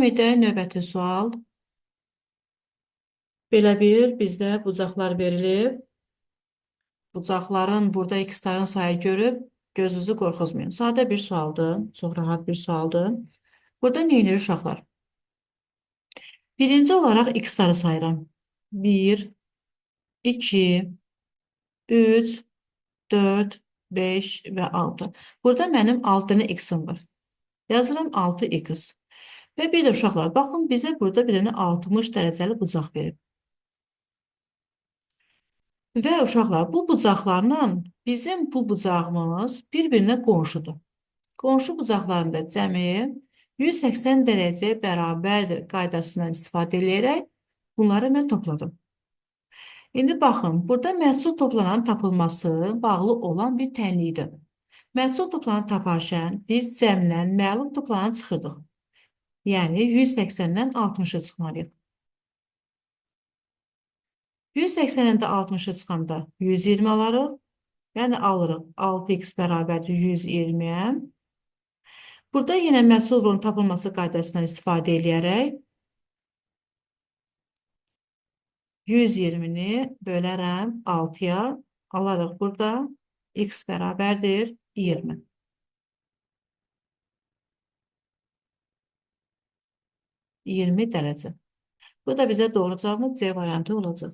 Ümumidə növbəti sual. Belə bir bizdə bucaqlar verilib. Bucaqların burada x'ların sayı görüb gözünüzü qorxuzmayın. Sadə bir sualdır, çox rahat bir sualdır. Burada nə edir uşaqlar? Birinci olaraq x'ları sayıram. 1, 2, 3, 4, 5 və 6. Burada mənim 6 dənə x'im var. Yazıram 6x. Və bir də uşaqlar, baxın bizə burada bir dənə 60 dərəcəli bucaq verib. Və uşaqlar, bu bucaqlarla bizim bu bucağımız bir-birinə qonşudur. Qonşu bucaqlarında cəmi 180 dərəcəyə bərabərdir qaydasından istifadə edərək bunları mən topladım. İndi baxın, burada məhsul toplananın tapılması bağlı olan bir tənlikdir. Məhsul toplananı taparkən biz cəmdən məlum toplananı çıxırdıq. Yəni 180-dən 60-ı çıxmalıyıq. 180-dən 60-ı çıxanda 120 alarıq. Yəni alırıq 6x bərabərdir 120-yə. Burada yenə məhsul rolunun tapılması qaydasından istifadə edərək 120-ni bölərəm 6-ya. Alarıq burada x bərabərdir 20. 20 dərəcə. Bu da bizə doğru cavabımız C variantı olacaq.